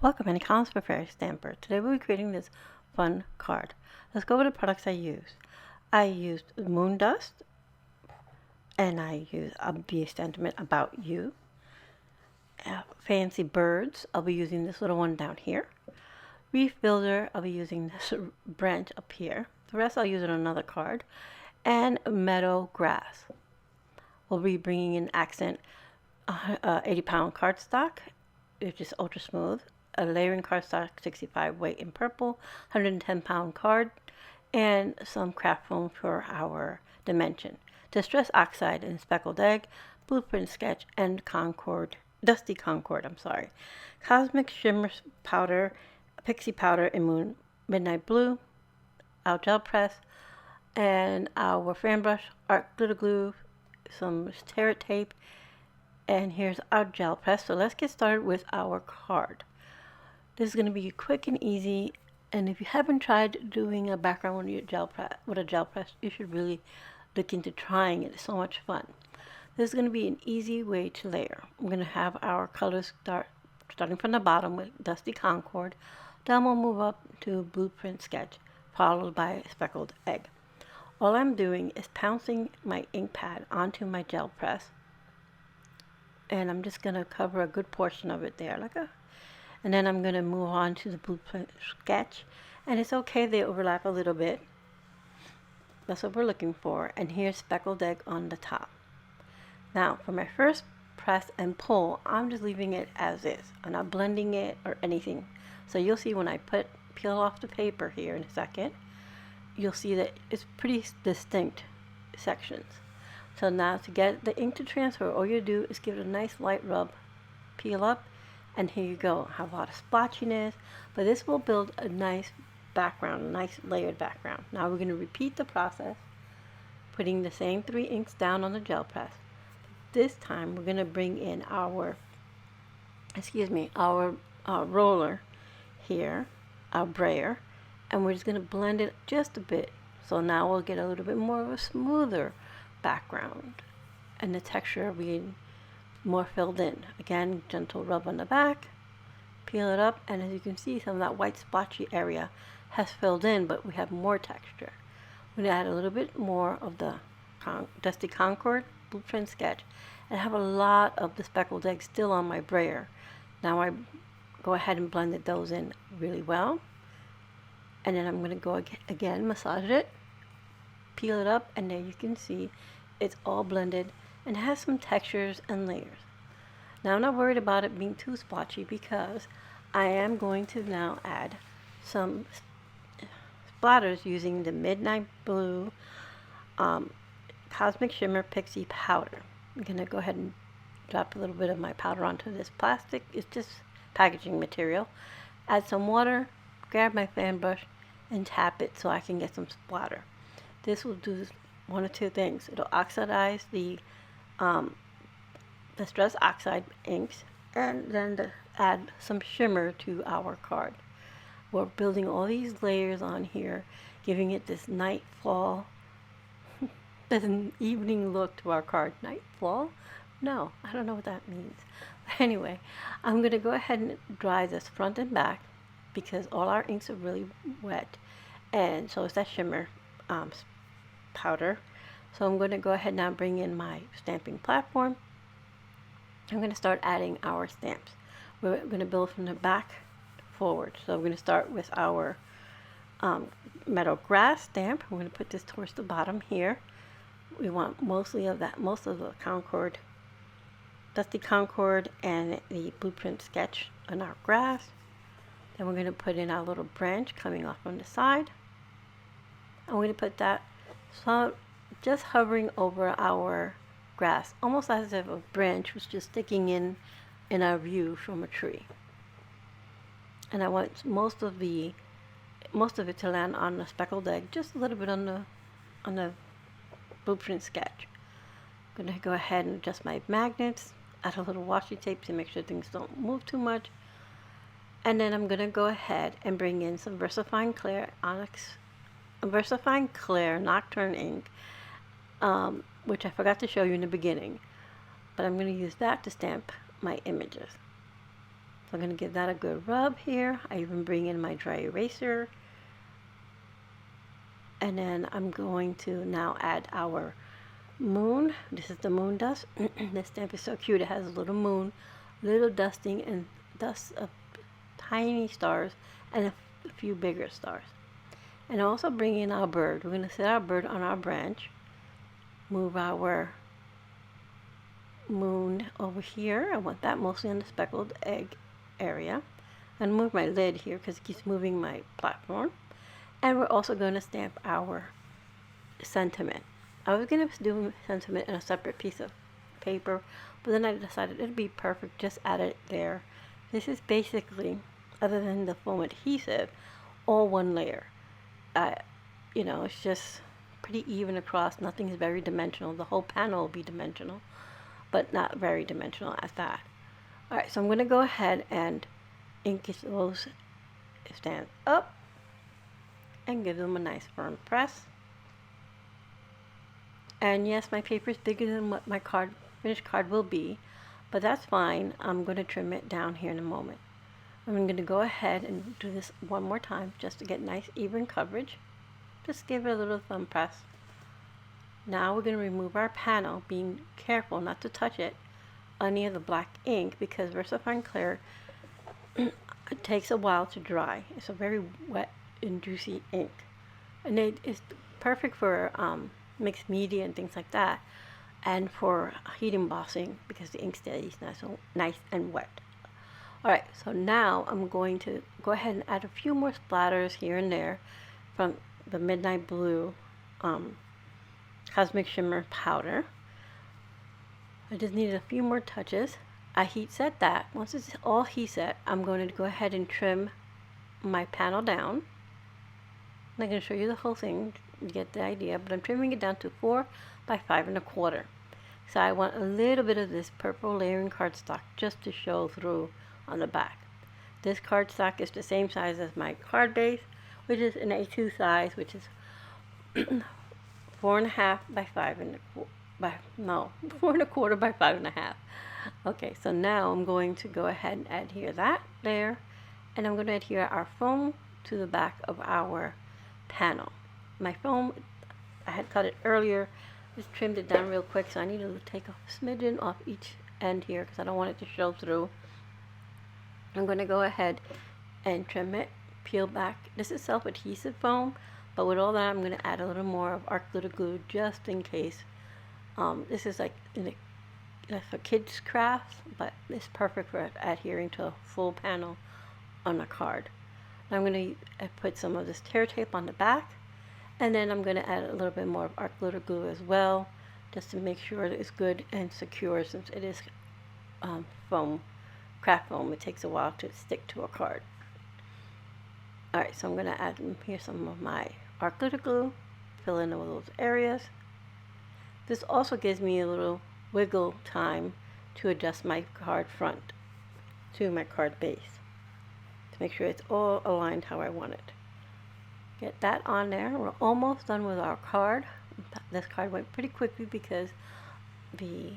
Welcome any comments for Fairy Stamper. Today we'll be creating this fun card. Let's go over the products I used. I used Moon Dust, and I used I'll be a sentiment about you. Fancy Birds, I'll be using this little one down here. Wreath Builder, I'll be using this branch up here. The rest I'll use on another card. And Meadow Grass. We'll be bringing in accent 80-pound cardstock, which is ultra smooth. A layering cardstock 65 weight in purple, 110-pound card, and some craft foam for our dimension. Distress Oxide and Speckled Egg, Blueprint Sketch, and Dusty Concord, Cosmic Shimmer powder, Pixie powder in Midnight Blue, our gel press, and our fan brush, art glitter glue, some Terra tape, and here's our gel press. So let's get started with our card. This is going to be quick and easy, and if you haven't tried doing a background with a gel press, you should really look into trying it. It's so much fun. This is going to be an easy way to layer. I'm going to have our colors starting from the bottom with Dusty Concord. Then we'll move up to Blueprint Sketch, followed by Speckled Egg. All I'm doing is pouncing my ink pad onto my gel press, and I'm just going to cover a good portion of it there, and then I'm going to move on to the Blueprint Sketch, and it's okay they overlap a little bit. That's what we're looking for. And here's Speckled Egg on the top. Now for my first press and pull, I'm just leaving it as is. I'm not blending it or anything. So you'll see when I peel off the paper here in a second, you'll see that it's pretty distinct sections. So now to get the ink to transfer, all you do is give it a nice light rub, peel up, and here you go. Have a lot of splotchiness, but this will build a nice background, a nice layered background. Now we're going to repeat the process, putting the same 3 inks down on the gel press. This time we're going to bring in our roller here, our brayer, and we're just going to blend it just a bit. So now we'll get a little bit more of a smoother background, and the texture will be more filled in. Again, gentle rub on the back, peel it up, and as you can see, some of that white splotchy area has filled in, but we have more texture. We're going to add a little bit more of the Dusty Concord Blueprint Sketch, and I have a lot of the Speckled Egg still on my brayer. Now I go ahead and blended those in really well, and then I'm going to go again, massage it, peel it up, and there you can see it's all blended and has some textures and layers. Now I'm not worried about it being too splotchy because I am going to now add some splatters using the Midnight Blue Cosmic Shimmer Pixie powder. I'm going to go ahead and drop a little bit of my powder onto this plastic. It's just packaging material. Add some water, grab my fan brush, and tap it so I can get some splatter. This will do one of two things. It'll oxidize the Distress Oxide inks, and then add some shimmer to our card. We're building all these layers on here, giving it this nightfall, there's an evening look to our card. Nightfall? No, I don't know what that means. But anyway, I'm going to go ahead and dry this front and back because all our inks are really wet, and so is that shimmer powder. So I'm going to go ahead now and bring in my stamping platform. I'm going to start adding our stamps. We're going to build from the back forward. So we're going to start with our Meadow Grass stamp. I'm going to put this towards the bottom here. We want most of the Concord, Dusty Concord, and the Blueprint Sketch on our grass. Then we're going to put in our little branch coming off on the side. I'm going to put that just hovering over our grass, almost as if a branch was just sticking in our view from a tree. And I want most of it to land on the Speckled Egg, just a little bit on the Blueprint Sketch. I'm going to go ahead and adjust my magnets, add a little washi tape to make sure things don't move too much. And then I'm going to go ahead and bring in some VersaFine Clair Nocturne ink, which I forgot to show you in the beginning, but I'm going to use that to stamp my images. I'm going to give that a good rub here. I even bring in my dry eraser. And then I'm going to now add our moon. This is the moon dust. This stamp is so cute. It has a little moon, little dusting and dust of tiny stars and a few bigger stars. And also bring in our bird. We're going to set our bird on our branch. Move our moon over here. I want that mostly on the speckled egg area. And move my lid here because it keeps moving my platform. And we're also going to stamp our sentiment. I was going to do sentiment in a separate piece of paper, but then I decided it'd be perfect, just add it there. This is basically, other than the foam adhesive, all one layer. You know, it's just pretty even across. Nothing is very dimensional. The whole panel will be dimensional, but not very dimensional at that. Alright, so I'm going to go ahead and ink those stand up and give them a nice firm press. And yes, my paper is bigger than what my finished card will be, but that's fine. I'm going to trim it down here in a moment. I'm going to go ahead and do this one more time just to get nice even coverage. Just give it a little thumb press. Now we're going to remove our panel, being careful not to touch it any of the black ink because VersaFine Clair it takes a while to dry. It's a very wet and juicy ink, and it is perfect for mixed media and things like that, and for heat embossing because the ink stays nice and wet. Alright, so now I'm going to go ahead and add a few more splatters here and there from the Midnight Blue Cosmic Shimmer powder. I just needed a few more touches. I heat set that. Once it's all heat set, I'm going to go ahead and trim my panel down. I'm not going to show you the whole thing, you get the idea, but I'm trimming it down to 4 by 5 1/4. So I want a little bit of this purple layering cardstock just to show through on the back. This cardstock is the same size as my card base, which is an A2 size, which is 4.5 by 5 4.25 by 5.5. Okay, so now I'm going to go ahead and adhere that there, and I'm going to adhere our foam to the back of our panel. My foam, I had cut it earlier, just trimmed it down real quick, so I need to take a smidgen off each end here because I don't want it to show through. I'm going to go ahead and trim it, peel back. This is self-adhesive foam, but with all that I'm going to add a little more of arc glitter glue just in case. This is like for kids crafts, but it's perfect for adhering to a full panel on a card. Now I'm going to put some of this tear tape on the back, and then I'm going to add a little bit more of arc glitter glue as well, just to make sure that it's good and secure since it is foam. Craft foam, it takes a while to stick to a card. Alright, so I'm going to add here some of my arc glitter glue, fill in all those areas. This also gives me a little wiggle time to adjust my card front to my card base to make sure it's all aligned how I want it. Get that on there. We're almost done with our card. This card went pretty quickly because the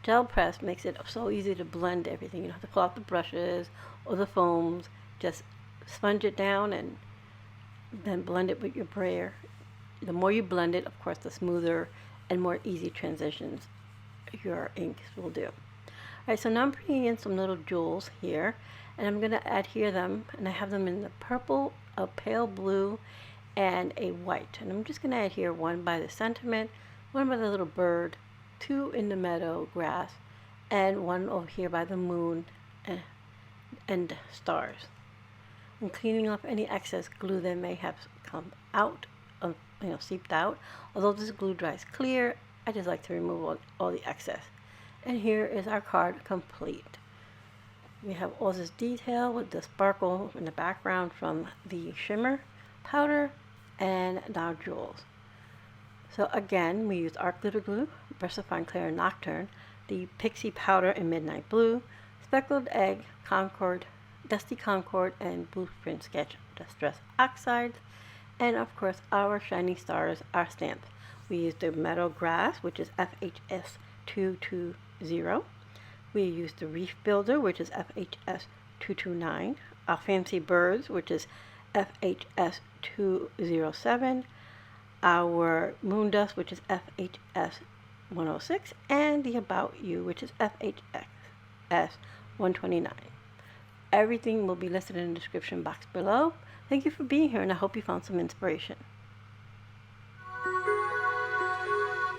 gel press makes it so easy to blend everything. You don't have to pull out the brushes or the foams. Just sponge it down and then blend it with your brayer. The more you blend it, of course, the smoother and more easy transitions your inks will do. Alright, so now I'm bringing in some little jewels here, and I'm going to adhere them, and I have them in the purple, a pale blue, and a white. And I'm just going to adhere one by the sentiment, one by the little bird, 2 in the meadow grass, and 1 over here by the moon and stars. I'm cleaning off any excess glue that may have come out, seeped out. Although this glue dries clear, I just like to remove all the excess. And here is our card complete. We have all this detail with the sparkle in the background from the shimmer powder and our jewels. So again, we used arc glitter glue, VersaFine Clair and Nocturne, the Pixie powder in Midnight Blue, Speckled Egg, Concord, Dusty Concord, and Blueprint Sketch Distress Oxide, and of course our Shining Stars, our stamps. We used the Meadow Grass, which is FHS 220. We used the Wreath Builder, which is FHS 229, our Fancy Birds, which is FHS 207, our Moon Dust, which is FHS 106, and the About You, which is FHS 129. Everything will be listed in the description box below. Thank you for being here, and I hope you found some inspiration.